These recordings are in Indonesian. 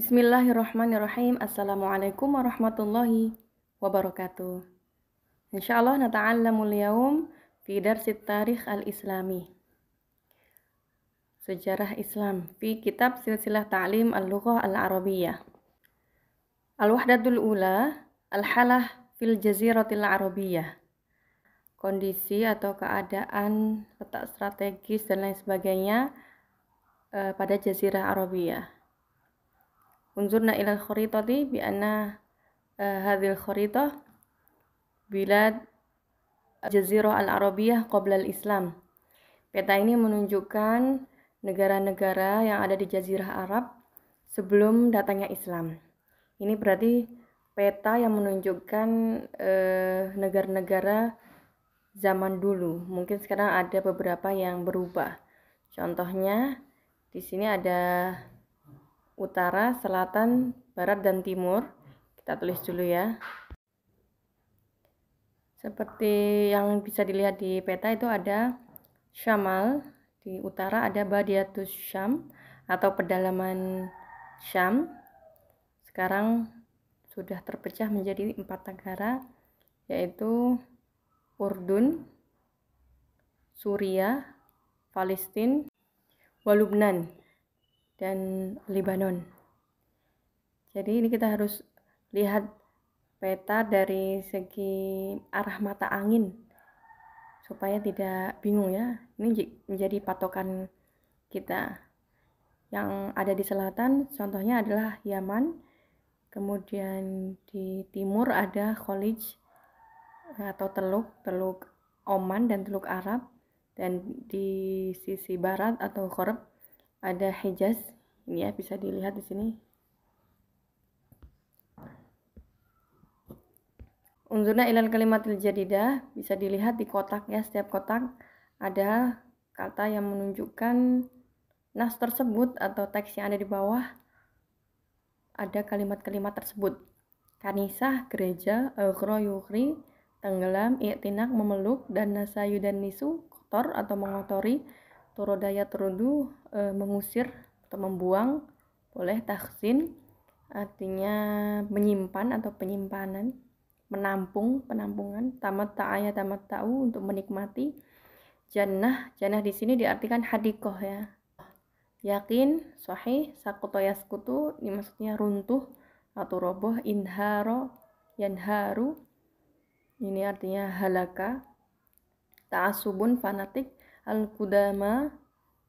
Bismillahirrahmanirrahim. Assalamualaikum warahmatullahi wabarakatuh. Insyaallah nata'allamul yaum fi darsit tarikh al-islami. Sejarah Islam fi kitab silsilah ta'lim al-lughah al-arabiyyah. Al-wahdatul ula al-halah fil jaziratil arabiyyah. Kondisi atau keadaan, letak strategis dan lain sebagainya pada jazirah Arabiyah. Unzurna ilal kharitati bi anna hadhil kharitah bilad Jazirah al-Arabiyah qabla al-Islam. Peta ini menunjukkan negara-negara yang ada di Jazirah Arab sebelum datangnya Islam. Ini berarti peta yang menunjukkan negara-negara zaman dulu. Mungkin sekarang ada beberapa yang berubah. Contohnya di sini ada utara, selatan, barat, dan timur. Kita tulis dulu ya. Seperti yang bisa dilihat di peta itu ada Syamal, di utara ada Badiatus Syam atau pedalaman Syam. Sekarang sudah terpecah menjadi 4 negara, yaitu Urdun, Suriah, Palestina, Lubnan, dan Lebanon. Jadi ini kita harus lihat peta dari segi arah mata angin supaya tidak bingung ya. Ini menjadi patokan kita. Yang ada di selatan contohnya adalah Yaman, kemudian di timur ada Khalij atau Teluk Oman dan Teluk Arab, dan di sisi barat atau Gharb ada Hijaz. Ini ya bisa dilihat di sini. Unzurna ilal kalimatil jadidah, bisa dilihat di kotak ya, setiap kotak ada kata yang menunjukkan nas tersebut atau teks yang ada di bawah, ada kalimat-kalimat tersebut. Kanisah, gereja, aghra yughri, tenggelam, i'tinak, memeluk, dan nasayu dan nisu, kotor atau mengotori, turodaya turudu, mengusir atau membuang, boleh takhsin, artinya menyimpan atau penyimpanan, menampung, penampungan, tamat ta'u untuk menikmati, jannah di sini diartikan hadikoh ya. Yakin, sahih, sakuto yaskutu, ini maksudnya runtuh atau roboh, inharo, yanharu, ini artinya halaka, ta'asubun, fanatik, al-kudama,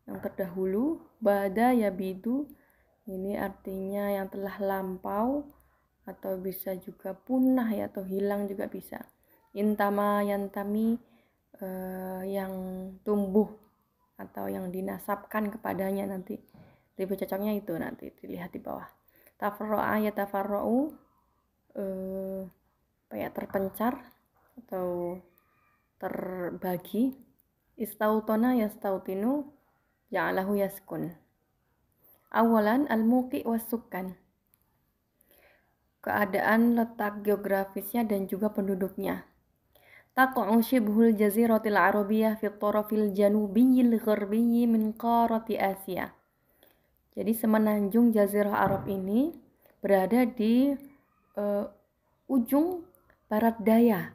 yang terdahulu, bada yabidu, ini artinya yang telah lampau, atau bisa juga punah ya, atau hilang juga bisa. Intama yantami, yang tumbuh atau yang dinasabkan kepadanya, nanti lebih cocoknya itu nanti dilihat di bawah. Tafarro'a ya tafarro'u, kayak terpencar atau terbagi. Istautona yastautinu, ja'alahu yaskun. Awalan al-muqi was-sukkan, keadaan letak geografisnya dan juga penduduknya. Taqa'u shibhul jaziratil arabiyyah fi tarafil janubiyil gharbiyyi min qarati Asia. Jadi semenanjung Jazirah Arab ini berada di ujung barat daya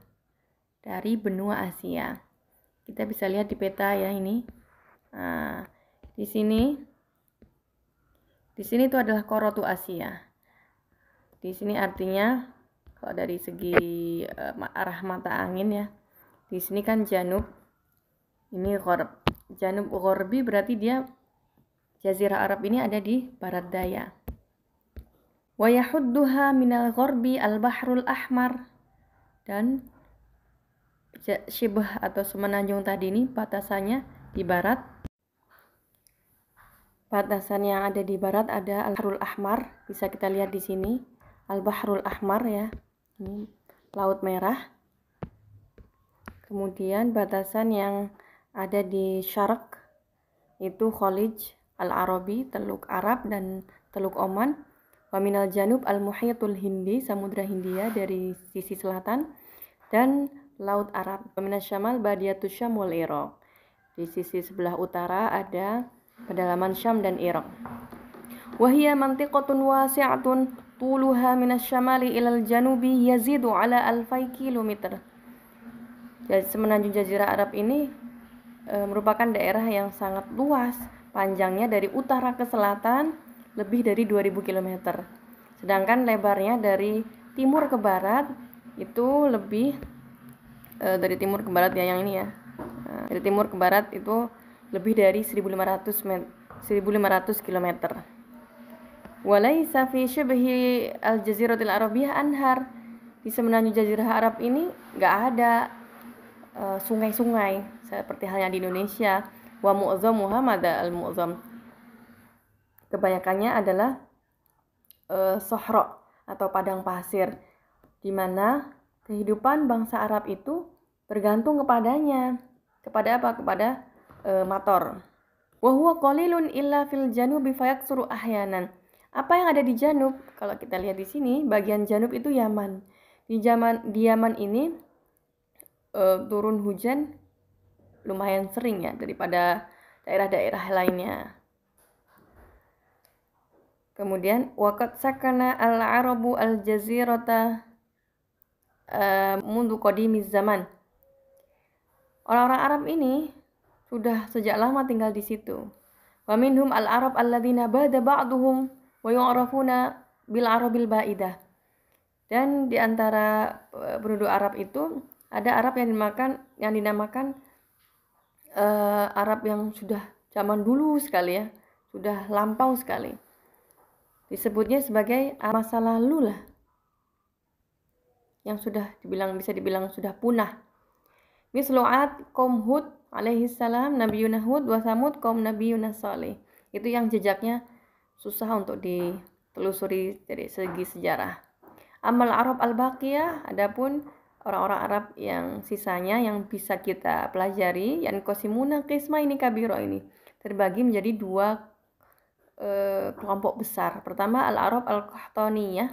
dari benua Asia. Kita bisa lihat di peta ya ini. Nah, di sini itu adalah Qaratu Asia. Di sini artinya kalau dari segi arah mata angin ya, di sini kan janub, ini gharb. Janub gharbi berarti dia Jazirah Arab ini ada di barat daya. Wa yahudduha minal gharbi al-bahrul ahmar, dan syibah atau semenanjung tadi ini batasannya di barat. Batasan yang ada di barat ada al-bahrul ahmar, bisa kita lihat di sini. Al-Bahrul Ahmar ya, ini Laut Merah. Kemudian batasan yang ada di Syarq itu Khalij Al-Arabi, Teluk Arab dan Teluk Oman. Wa minal janub al-Muhyitul Hindi, Samudra Hindia dari sisi selatan, dan Laut Arab. Wa minal syamal Badiatus Syam wal Iraq, di sisi sebelah utara ada pedalaman Syam dan Irak. wa hiya mantiqatun wasi'atun tuluha minasyamali ilal janubi yazidu ala alfai kilometer. Jadi semenanjung Jazirah Arab ini merupakan daerah yang sangat luas, panjangnya dari utara ke selatan lebih dari 2000 km. Sedangkan lebarnya dari timur ke barat itu lebih dari timur ke barat ya yang ini ya. Dari timur ke barat itu lebih dari 1500 km. Walaysa fi syibhi al-jaziratil arabiyyah anhar. Di semenanjung Jazirah Arab ini enggak ada sungai-sungai seperti halnya di Indonesia. Wa mu'zamuha mada al-mu'zam. Kebanyakannya adalah sohro atau padang pasir, di mana kehidupan bangsa Arab itu bergantung kepadanya. Kepada apa? Kepada mator. Wa huwa qalilun illa fil janubi fayaksuru ahyanan. Apa yang ada di Janub? Kalau kita lihat di sini, bagian Janub itu Yaman. Di Yaman ini turun hujan lumayan sering ya daripada daerah-daerah lainnya. Kemudian waqad sakana al-arabu al-jazirata mundu qadimiz zaman. Orang-orang Arab ini sudah sejak lama tinggal di situ. Wa minhum al-arab alladzina bada ba'duhum wa yu'rafuna bil arabil ba'idah. Dan di antara penduduk Arab itu ada Arab yang dinamakan Arab yang sudah zaman dulu sekali ya, sudah lampau sekali. Disebutnya sebagai masa lalu lah, yang bisa dibilang sudah punah. Mislu'at kaum Hud alaihi salam, Nabiyuna Hud, wa Samud kaum Nabiyuna Salih. Itu yang jejaknya susah untuk ditelusuri dari segi sejarah. Amal Arab al-Baqiyah, adapun orang-orang Arab yang sisanya yang bisa kita pelajari, yang qasimuna qisma ini kabiro ini terbagi menjadi dua kelompok besar. Pertama al-Arab al-Qahtaniyah,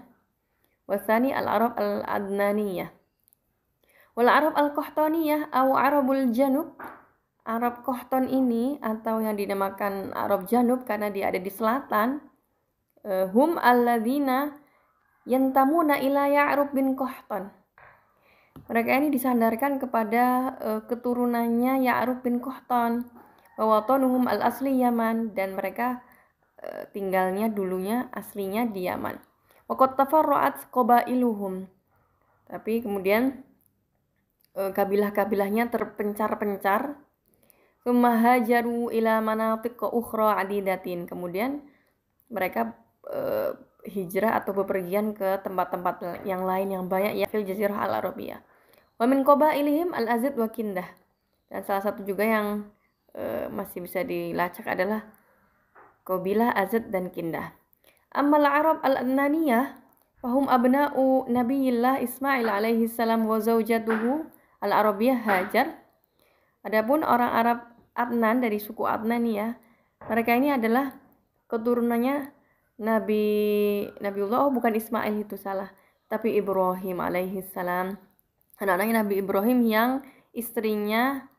wasani al-Arab al-Adnaniyah. Wal Arab al-Qahtaniyah atau Arabul Janub, Arab Qahtan ini atau yang dinamakan Arab Janub karena dia ada di selatan, hum alladzina yantamuna ila Ya'rub bin Qahtan. Mereka ini disandarkan kepada keturunannya Ya'rub bin Qahtan. Wa watanuhum al-asli Yaman, dan mereka tinggalnya dulunya aslinya di Yaman. Wa qad tafarra'at qabailuhum. Tapi kemudian kabilah-kabilahnya terpencar-pencar. Tsumma hajaru ila manatiq ukhra adidatin. Kemudian mereka hijrah atau bepergian ke tempat-tempat yang lain yang banyak ya fil jazirah al-arabiyah. Wa min qabailihim al-azid wa kindah. Dan salah satu juga yang masih bisa dilacak adalah kabilah Azad dan Kindah. Ammal Arab al-Adnaniyah fahum abna'u Nabiyillah Ismail alaihi salam wa zaujatuhu al-Arabiyah Hajar. Adapun orang Arab Adnan dari suku Adnaniyah, mereka ini adalah keturunannya Nabiullah, bukan Ismail, itu salah, tapi Ibrahim alaihi salam. Anak-anaknya Nabi Ibrahim yang istrinya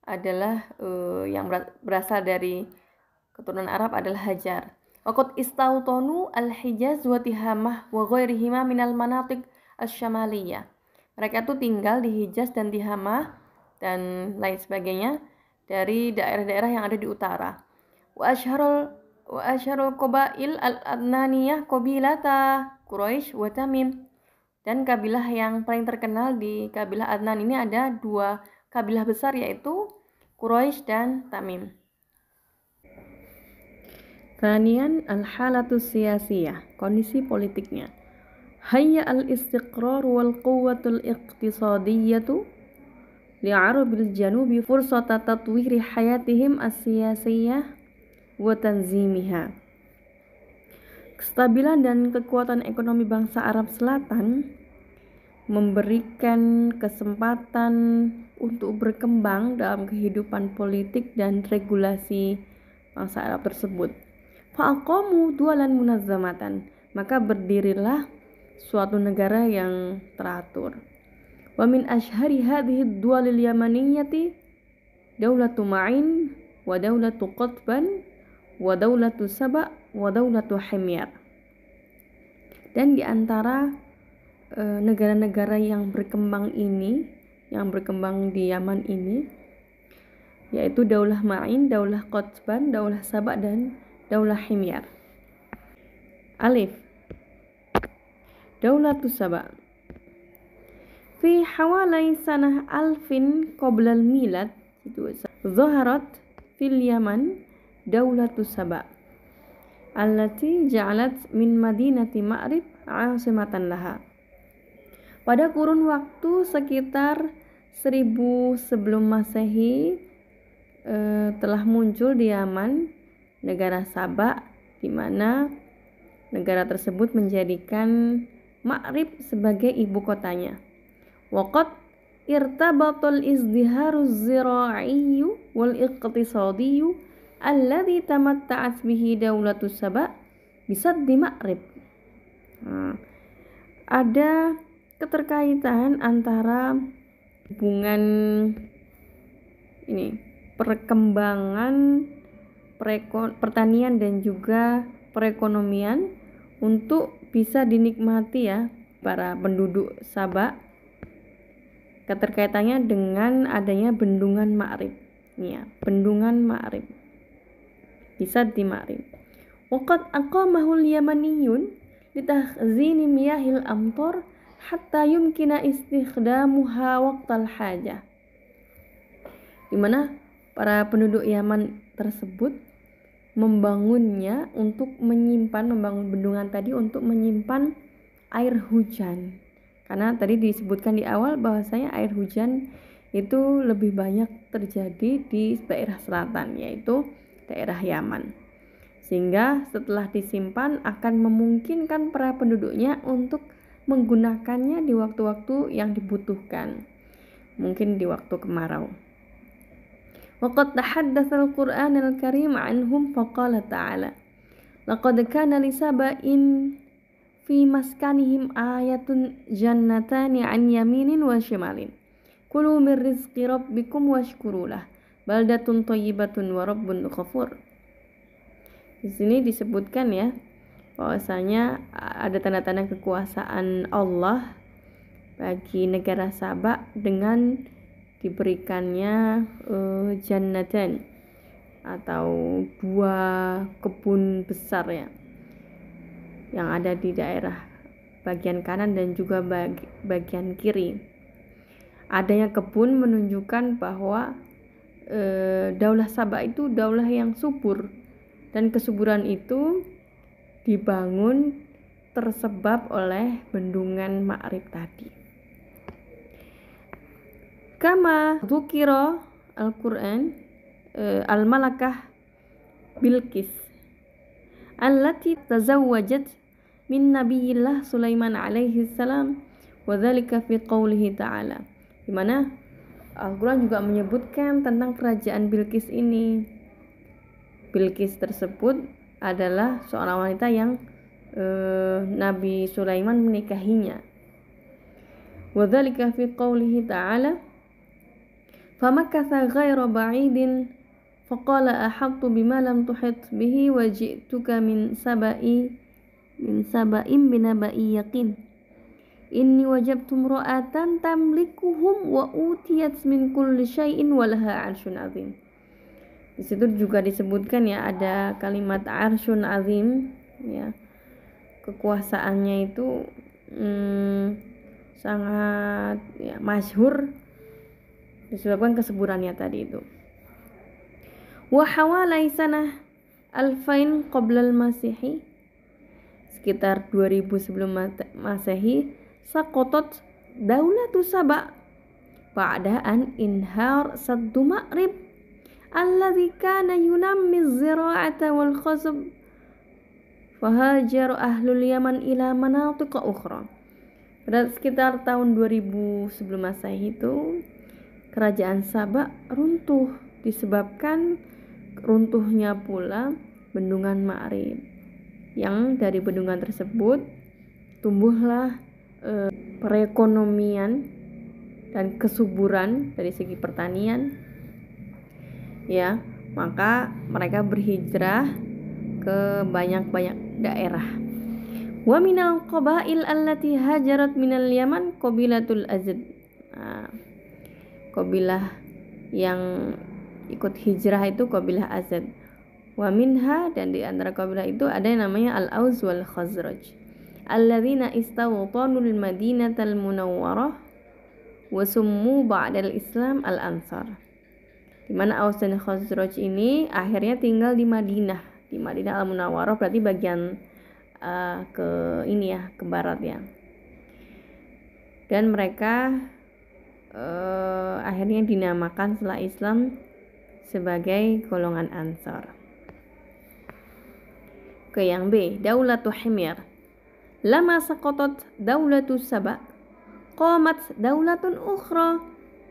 adalah yang berasal dari keturunan Arab adalah Hajar. Waqad istautonu al-Hijaz wa Tihamah wa ghairihima minal manatiq asy-syamaliyah. Mereka tuh tinggal di Hijaz dan Tihamah dan lain sebagainya dari daerah-daerah yang ada di utara. Wa asyharul qabail al-Adnaniyah qabilata Quraisy wa Tamim. Dan kabilah yang paling terkenal di kabilah Adnan ini ada dua kabilah besar, yaitu Quraisy dan Tamim. Thaniyan al-halatus siyasiyah, kondisi politiknya. Hayya al-istiqrar wal quwwatul iqtisadiyatu li'arabil janubi fursata tatwiri hayatihim as-siyasiyah wa tanzimiha. Kestabilan dan kekuatan ekonomi bangsa Arab Selatan memberikan kesempatan untuk berkembang dalam kehidupan politik dan regulasi bangsa Arab tersebut. Fa'aqamu dualan munazzamatan, maka berdirilah suatu negara yang teratur. Wa min ashhari hadhihi ad-dualil yamaniyati daulatu Ma'in wa daulatu Qutban wa daulatu Saba wa daulatu Himyar. Dan di antara negara-negara yang berkembang di Yaman ini, yaitu Daulah Ma'in, Daulah Qutban, Daulah Saba, dan Daulah Himyar. Alif. Daulatu Saba. Fi hawalai sanah alfin qoblal milad, zaharat fil Yaman Daulatu Saba allati ja'alat min madinati Ma'rib asimatan laha. Pada kurun waktu sekitar 1000 sebelum Masehi telah muncul di Yaman negara Saba, di mana negara tersebut menjadikan Ma'rib sebagai ibu kotanya. Waqad irtabatul izdiharuz zira'i wal iqtisadi alladhi tamatta'at bihi Daulatu Saba bisad di Ma'rib. Ada keterkaitan antara hubungan perkembangan pertanian dan juga perekonomian untuk bisa dinikmati ya para penduduk Saba. Keterkaitannya dengan adanya bendungan Ma'rib. Ya, bendungan Ma'rib. Bisa di Ma'rib. Waqad aqamahul Yamaniyun litakhzini miyahil amtar hatta yumkina istikhdamuha waqtal hajah. Di mana para penduduk Yaman tersebut membangun bendungan tadi untuk menyimpan air hujan. Karena tadi disebutkan di awal bahwasanya air hujan itu lebih banyak terjadi di daerah selatan, yaitu daerah Yaman. Sehingga setelah disimpan akan memungkinkan para penduduknya untuk menggunakannya di waktu-waktu yang dibutuhkan, mungkin di waktu kemarau. Waqad tahaddatsa al-Qur'an al-Karim anhum faqala ta'ala laqad kana li saba'in fi maskanihim ayatun jannatani an yaminin wa shimalin kulu min rizqi rabbikum washkurulah baldatun thayyibatun wa rabbun ghafur. Di sini disebutkan ya bahwasanya ada tanda-tanda kekuasaan Allah bagi negara Saba dengan diberikannya jannatan atau 2 kebun besar ya yang ada di daerah bagian kanan dan juga bagian kiri. Adanya kebun menunjukkan bahwa Daulah Saba itu daulah yang subur, dan kesuburan itu dibangun tersebab oleh bendungan Ma'rib tadi. Kama dzukira Al-Qur'an al-malakah Bilqis allati tazawwajat min nabiyillah Sulaiman alaihi salam wa dzalika fi qoulihi ta'ala, di mana Al-Qur'an juga menyebutkan tentang kerajaan Bilqis ini. Bilqis tersebut adalah seorang wanita yang Nabi Sulaiman menikahinya. Wa dzalika fi qoulihi ta'ala famakatha ghaira ba'idin faqala ahattu bima lam tuhit bihi wa ji'tuka min saba'in binaba'i yaqin inni wajabtu imra'atan tamlikuhum wa utiyat min kulli syai'in wa laha 'arsyun 'azim. Di situ juga disebutkan ya ada kalimat 'arsyun 'azim ya. Kekuasaannya itu sangat ya masyhur disebabkan kesuburannya tadi itu. Wa hawalai sanah alfain qoblal Masihi, sekitar 2000 sebelum Masehi, saqatat Daulatu Saba ba'da an inhar saddu Ma'rib alladhi kana yunammi az-zira'ata wal khasab fahajar ahlul Yaman ila manatiqa ukhra. Pada sekitar tahun 2000 sebelum Masehi itu kerajaan Saba runtuh disebabkan runtuhnya pula bendungan Ma'rib. Yang dari bendungan tersebut tumbuhlah perekonomian dan kesuburan dari segi pertanian ya. Maka mereka berhijrah ke banyak-banyak daerah. Wa minal qabail allati hajarat minal Yaman qabilatul Azd. Qabilah yang ikut hijrah itu qabilah Azd. Wa minha, dan di antara qabilah itu ada yang namanya Al-Aus wal Khazraj. Alladzina istawtanul Madinatal Munawwarah wa summu ba'dal Islam Al-Ansar. Di mana Aus dan Khazraj ini akhirnya tinggal di Madinah. Di Madinah Al-Munawwarah berarti bagian ke ini ya, ke barat ya. Dan mereka akhirnya dinamakan setelah Islam sebagai golongan Ansar. Oke, yang B, Daulatu Himyar. Lama saqatat Daulatu Saba, qamat daulatun ukhra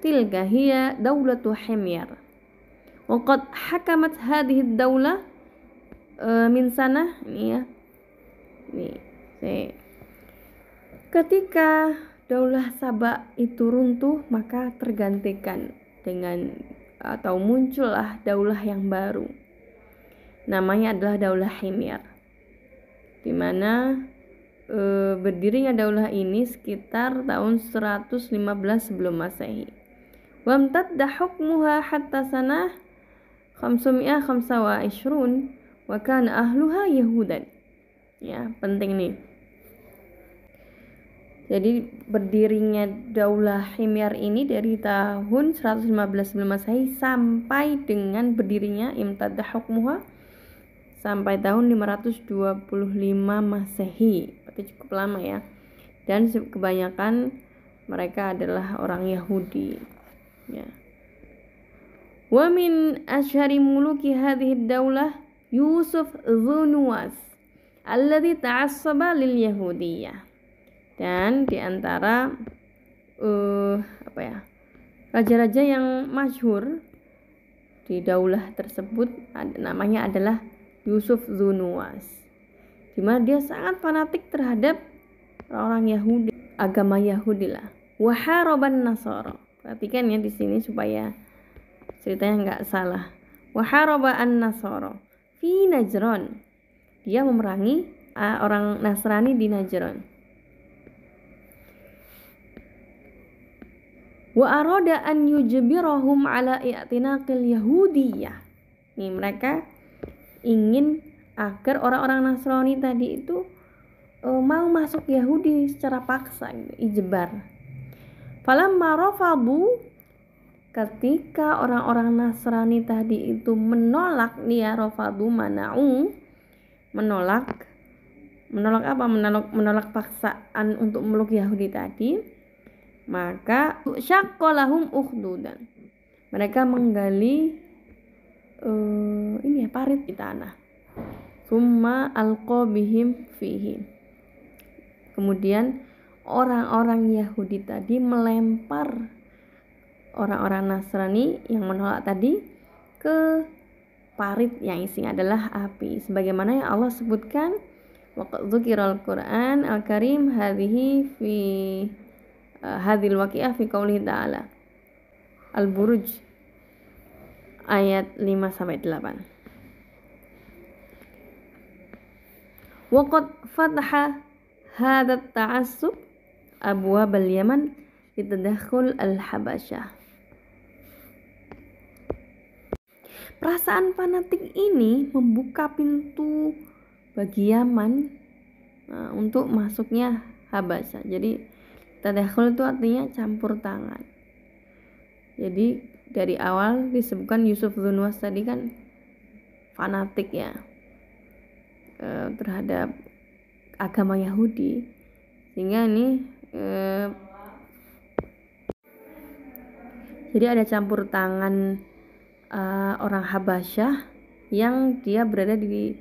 tilka hiya Daulatu Himyar. Waqad hakamat hadhihi ad-daulah min sanah, ini ya. Ketika Daulah Saba itu runtuh, maka tergantikan dengan atau muncullah daulah yang baru. Namanya adalah Daulah Himyar. Di mana berdirinya daulah ini sekitar tahun 115 sebelum Masehi. Wa amtadda hukmuha hatta sanah 525 wa kana ahluha Yahudan. Ya, penting nih. Jadi berdirinya Daulah Himyar ini dari tahun 115 sebelum Masehi sampai dengan berdirinya imtadda hukmuha sampai tahun 525 Masehi. Berarti cukup lama ya. Dan kebanyakan mereka adalah orang Yahudi. Ya. Wa min asyhari muluki hadhihi daulah Yusuf Dzu Nuwas alladzi ta'assaba lil Yahudiyah. Dan di antara raja-raja yang masyhur di daulah tersebut namanya adalah Yusuf Dzu Nuwas. Di mana dia sangat fanatik terhadap orang Yahudi, agama Yahudi lah. Wa haraban Nasara. Perhatikan ya di sini supaya ceritanya enggak salah. Wa haraba an-Nasara fi Najran. Dia memerangi orang Nasrani di Najran. Wa arada an yujbirahum ala i'tinaqil Yahudiyah. Nih, mereka ingin agar orang-orang Nasrani tadi itu mau masuk Yahudi secara paksa, ijbar. Falamma rafadu, ketika orang-orang Nasrani tadi itu menolak, dia rafadu mana'u, menolak apa? Menolak paksaan untuk meluk Yahudi tadi, maka syaqqalahum ukhdudan. Mereka menggali parit di tanah. Summa alqa bihim fihi. Kemudian orang-orang Yahudi tadi melempar orang-orang Nasrani yang menolak tadi ke parit yang isinya adalah api, sebagaimana yang Allah sebutkan waqad dzukiral Qur'an al-Karim hadhihi fi hadhil waqi'ah fi qoulihi ta'ala Al-Buruj ayat 5-8. Waqad fataha hadat ta'assub abwab al-Yaman litadakhul al-Habasyah. Perasaan fanatik ini membuka pintu bagi Yaman untuk masuknya Habasyah. Jadi tadakhul itu artinya campur tangan. Jadi dari awal disebutkan Yusuf Dzu Nuwas tadi kan fanatik ya terhadap agama Yahudi, sehingga ini jadi ada campur tangan orang Habasyah yang dia berada di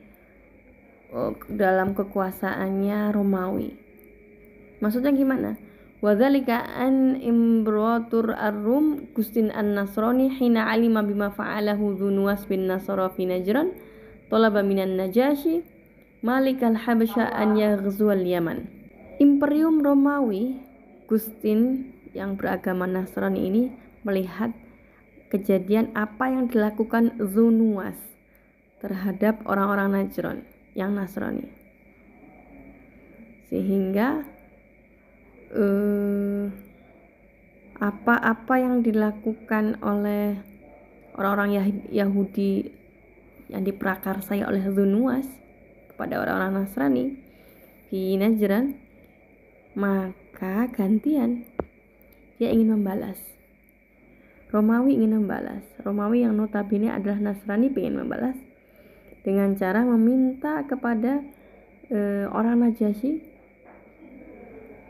dalam kekuasaannya Romawi. Maksudnya gimana? Wadzalika an Imbratur Ar-Rum Gustin An-Nasrani hina alima bima fa'alahu Dzu Nuwas bin Nasara fi Najran talaba minan Najasyi Malikal Habasya an yaghzuwal Yaman. Imperium Romawi Gustin yang beragama Nasrani ini melihat kejadian apa yang dilakukan Dzu Nuwas terhadap orang-orang Najran. yang Nasrani. Sehingga apa-apa yang dilakukan oleh orang-orang Yahudi yang diprakarsai oleh Zunuwas kepada orang-orang Nasrani di Najran, maka gantian dia ingin membalas. Romawi ingin membalas. Romawi yang notabene adalah Nasrani ingin membalas dengan cara meminta kepada orang Najasyi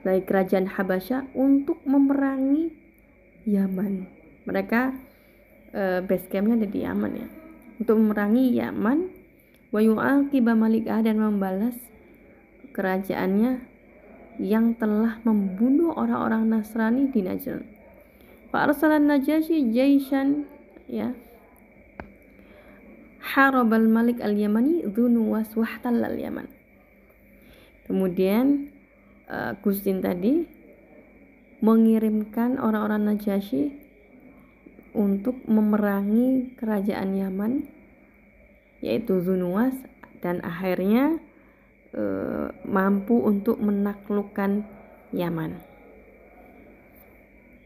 dari kerajaan Habasyah untuk memerangi Yaman. Mereka base campnya ada di Yaman ya. Untuk memerangi Yaman, wa yu'aqiba malikah, dan membalas kerajaannya yang telah membunuh orang-orang Nasrani di Najran. Fa arsalan Najasyi jaishan ya. Harabal Malik al-Yamani Zunuwas wahtallal Yaman. Kemudian Gustin tadi mengirimkan orang-orang Najasyi untuk memerangi kerajaan Yaman, yaitu Zunuwas, dan akhirnya mampu untuk menaklukkan Yaman.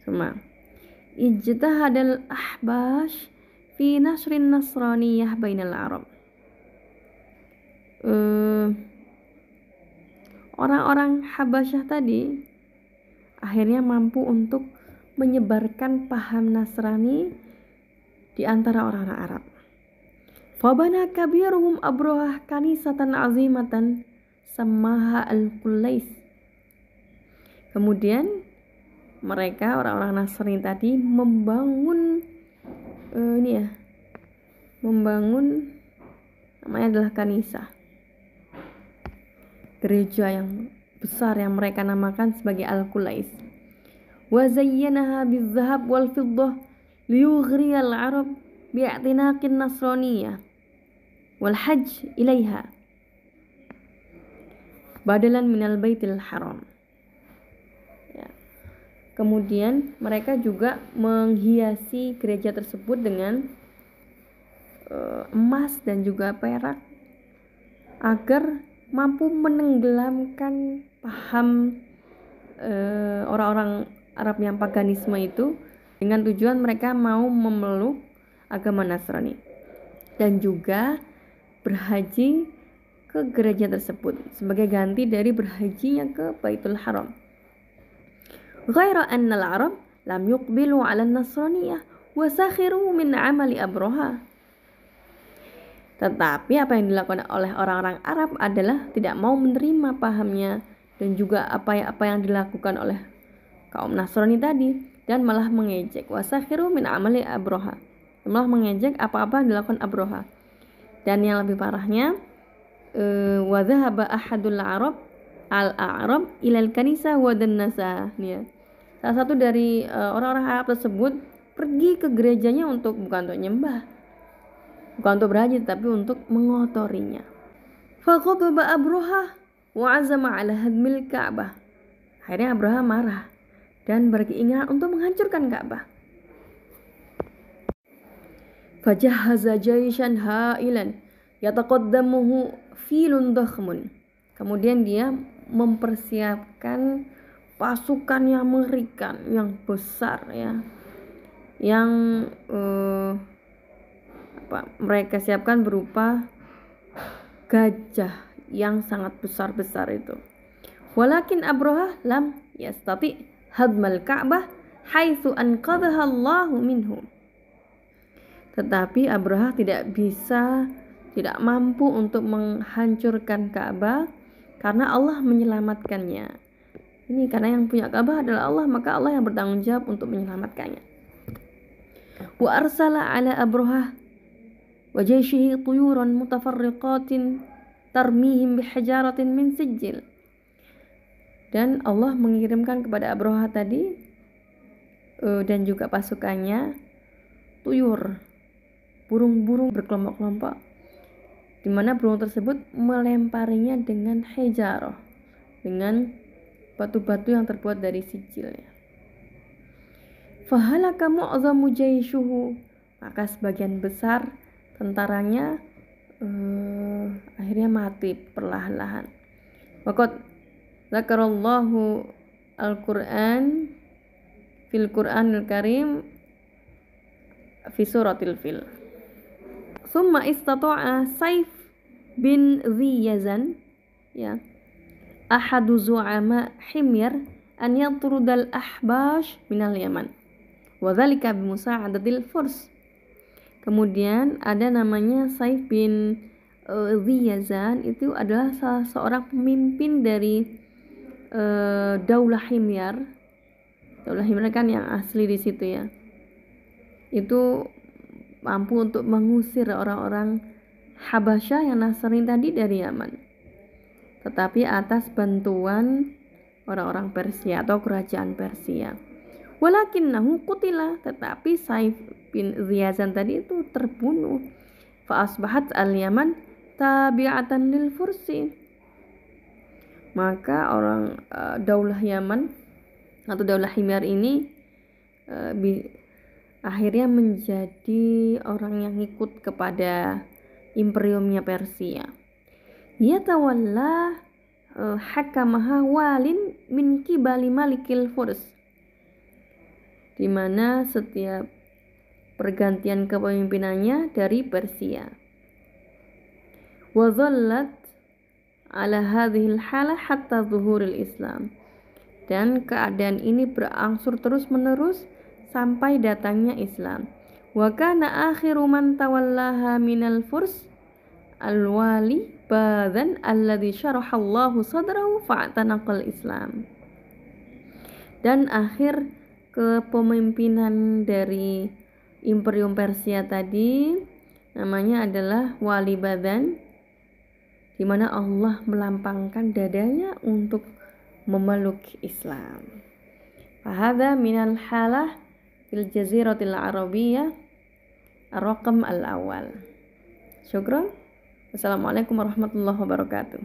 Sama ijtihadal ahbash fi nasrin nasraniyah bainal Arab. Orang-orang Habasyah tadi akhirnya mampu untuk menyebarkan paham Nasrani di antara orang-orang Arab. Fabana kabiruhum Abrohah kanisatan azimatan samaha al-Qulais. Kemudian mereka orang-orang Nasrani tadi membangun namanya adalah kanisah, gereja yang besar yang mereka namakan sebagai Al-Qulais. Wa zayyanaha bizahab wal fiddah liyughriyal Arab bi'tinaqin nasraniyah wal hajj ilaiha badalan minal baitil haram. Ya. Kemudian mereka juga menghiasi gereja tersebut dengan emas dan juga perak agar mampu menenggelamkan paham orang-orang Arab yang paganisme itu, dengan tujuan mereka mau memeluk agama Nasrani dan juga berhaji ke gereja tersebut sebagai ganti dari berhajinya ke Baitul Haram. Ghaira anna al-Arab lam yuqbilu 'ala an-Nasraniyah wa sakhiru min 'amali Abroha. Tetapi apa yang dilakukan oleh orang-orang Arab adalah tidak mau menerima pahamnya dan juga apa yang dilakukan oleh kaum Nasrani tadi, dan malah mengejek wasakhiru min amali Abroha, malah mengejek apa-apa yang dilakukan Abroha. Dan yang lebih parahnya, wa dhahaba ahadul Arab al-A'rab ilal kanisa wa dannasa. Salah satu dari orang-orang Arab tersebut pergi ke gerejanya bukan untuk nyembah, bukan untuk berhaji, tapi untuk mengotorinya. Faqadaba Abroha wa azama ala hadmil Ka'bah. Akhirnya Abraha marah dan berkeinginan untuk menghancurkan Ka'bah. Fajahhaza jaishan ha'ilan yataqaddamuhu filun dakhmun. Kemudian dia mempersiapkan pasukan yang mengerikan, yang besar ya. Yang mereka siapkan berupa gajah yang sangat besar-besar itu. Walakin Abraha lam yastati hadmal Ka'bah haitsu anqadhaha Allahu minhu. Tetapi Abraha tidak mampu untuk menghancurkan Ka'bah karena Allah menyelamatkannya. Ini karena yang punya Ka'bah adalah Allah, maka Allah yang bertanggung jawab untuk menyelamatkannya. Wa arsala ala Abraha wa jayshihi tuyuran mutafarriqatin tarmihim bihijaratin min sijil. Dan Allah mengirimkan kepada Abraha tadi dan juga pasukannya tuyur, burung-burung berkelompok-kelompok, di mana burung tersebut melemparinya dengan hijarah, dengan batu-batu yang terbuat dari sijilnya. Fahalaka mu'zamu jaishuhu, maka sebagian besar tentaranya akhirnya mati perlahan-lahan. Waqad zakarallahu al-Qur'an fil Qur'anil Karim fi suratil fil. Summa istata'a Saif bin Dhi Yazan, ya, ahadu zu'ama Himyar an yatrudal ahbash minal Yaman wa dzalika bi musa'adatil Furs. Kemudian ada namanya Saif bin Dhi Yazan, itu adalah salah seorang pemimpin dari Daulah Himyar. Daulah Himyar kan yang asli di situ ya. Itu mampu untuk mengusir orang-orang Habasyah yang Nasrani tadi dari Yaman. Tetapi atas bantuan orang-orang Persia atau kerajaan Persia. Walakinnahu qutila, tetapi Saif bin Dhi Yazan tadi itu terbunuh. Fa asbahat al-Yaman tabi'atan lil Fursi. Maka orang Daulah Yaman atau Daulah Himyar ini akhirnya menjadi orang yang ikut kepada imperiumnya Persia. Yatawalla hakamaha walin min kibali malikil Furs, di mana setiap pergantian kepemimpinannya dari Persia. Wa dhallat ala hadhil halah hatta zuhuril Islam, dan keadaan ini berangsur terus-menerus sampai datangnya Islam. Wa kana akhiru man tawallaha minal Furs al-wali Badan alladhi syarahallahu sadrahu fa'tanaqal Islam. Dan akhir kepemimpinan dari Imperium Persia tadi namanya adalah Wali Badan, di mana Allah melampangkan dadanya untuk memeluk Islam. Fahadha minal halah fil jaziratil Arabiyyah ar-raqam al-awwal. Syukran. Assalamualaikum warahmatullahi wabarakatuh.